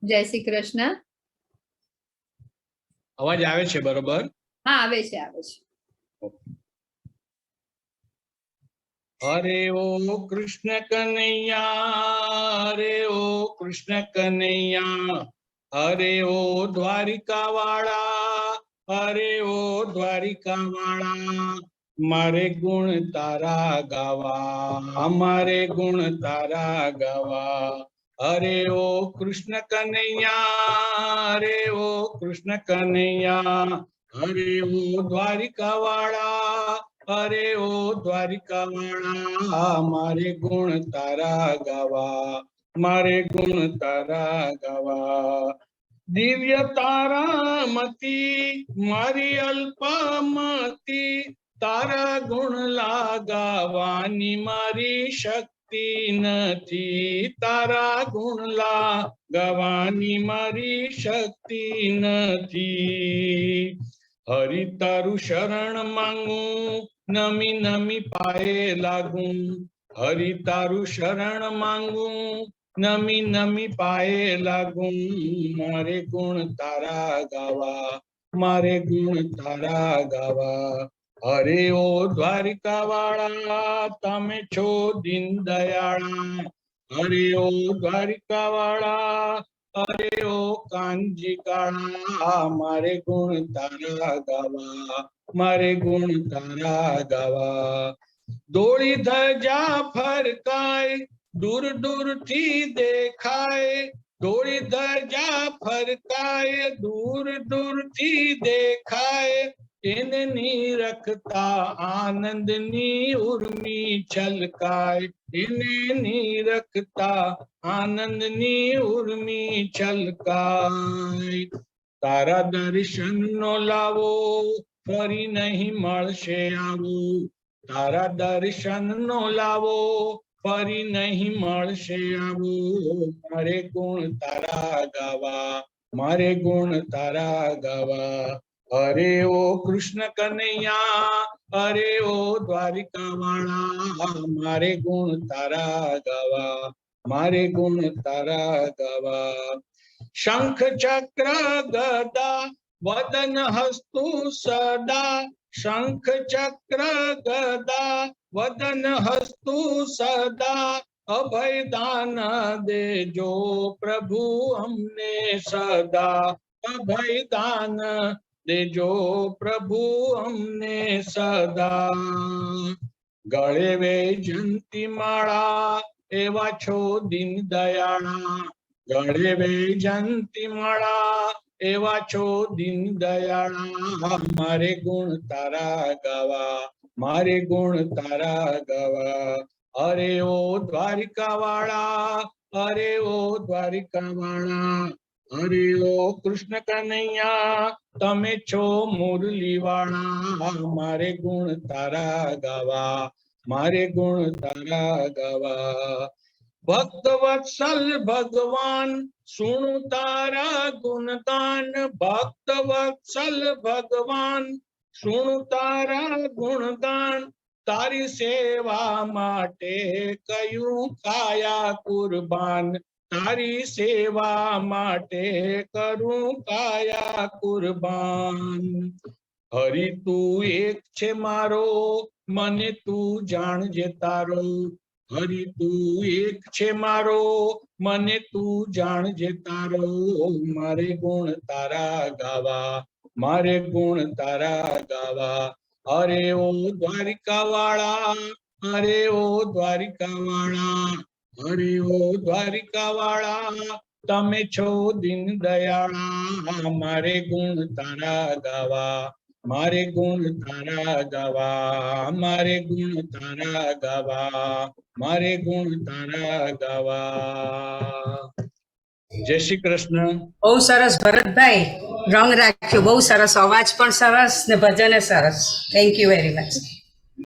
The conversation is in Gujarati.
જય શ્રી કૃષ્ણ. અવાજ આવે છે બરોબર? હા, આવે છે, આવે છે. હરે ઓ કૃષ્ણ કનૈયા, હરે ઓ કૃષ્ણ કનૈયા, હરે ઓ દ્વારિકા વાળા, હરે ઓ દ્વારિકા વાળા, મારે ગુણ તારા ગાવા, મારે ગુણ તારા ગાવા. હરે ઓ કૃષ્ણ કનૈયા, હરે ઓ કૃષ્ણ કનૈયા, હરે ઓ દ્વારિકા વાળા, હરે ઓ દ્વારિકા વાળા, મારે ગુણ તારા ગાવા, મારે ગુણ તારા ગાવા. દિવ્ય તારામતી મારી અલ્પમતી, તારા ગુણ લાગાવાની મારી શક્તિ નથી, તારા ગુણ લાગાવાની મારી શક્તિ નથી. હરિ તારું શરણ માંગું, નમી નમી પાયે લાગું, હરિ તારું શરણ માંગું, નમી નમી પાયે લાગું, મારે ગુણ તારા ગાવા, મારે ગુણ તારા ગાવા. હરે ઓ દ્વારિકા વાળા, તમે છો દીન દયાળા, હરે ઓ દ્વારિકા વાળા, હરે ઓ કાનજી કાળા, મારે ગુણ તારા ગાવા, મારે ગુણ તારા ગાવા. દોડી ધજા ફરકાય, દૂર દૂર થી દેખાય, દોડી ધજા ફરકાય, દૂર દૂર થી દેખાય, એને નિરખતા આનંદની ઉર્મી છલકાય, એને નિરખતા આનંદની ઉર્મી છલકાય. તારા દર્શન નો લાવો ફરી નહીં મળશે આવો, તારા દર્શન નો લાવો ફરી નહીં મળશે આવો, મારે ગુણ તારા ગાવા, મારે ગુણ તારા ગાવા. હરે ઓ કૃષ્ણ કનૈયા, હરે ઓ દ્વારિકા વાળા, મારે ગુણ તારા ગાવા, મારે ગુણ તારા ગાવા. શંખ ચક્ર ગદા વદન હસ્તુ સદા, શંખ ચક્ર ગદા વદન હસ્તુ સદા, અભય દાન દેજો પ્રભુ અમને સદા, અભય દાન દેજો પ્રભુ અમને સદા. ગળે વૈજયંતી માળા એવા છો દીન દયાળા, ગળે વૈજયંતી માળા એવા છો દીન દયાળા, મારે ગુણ તારા ગાવા, મારે ગુણ તારા ગાવા. હરે ઓ દ્વારિકા વાળા, હરે ઓ દ્વારિકા વાળા, હરે ઓ કૃષ્ણ કનૈયા, તમે છો મુરલી વાળા, મારે ગુણ તારા ગાવા, મારે ગુણ તારા ગાવા. ભક્ત વત્સલ ભગવાન સુણુ તારા ગુણગાન, ભક્ત વત્સલ ભગવાન સુણુ તારા ગુણગાન, તારી સેવા માટે કયું કાયા કુરબાન, તારી સેવા માટે કરું કાયા કુરબાન. હરિ તું એક છે મારો, મને તું જાણજે તારો, હરિ તું એક છે મારો, મને તું જાણજે તારો, મારે ગુણ તારા ગાવા, મારે ગુણ તારા ગાવા. હરે ઓ દ્વારિકા વાળા, હરે ઓ દ્વારિકા વાળા, હરે ઓ દ્વારિકા વાળા, તમે છો દીન દયાળા, મારે ગુણ તારા ગાવા, મારે ગુણ તારા ગાવા, મારે ગુણ તારા ગાવા, મારે ગુણ તારા ગાવા. જય શ્રી કૃષ્ણ. બહુ સરસ ભરતભાઈ, રંગ રાખ્યો, બહુ સરસ, અવાજ પણ સરસ ને ભજન સરસ. Thank you very much.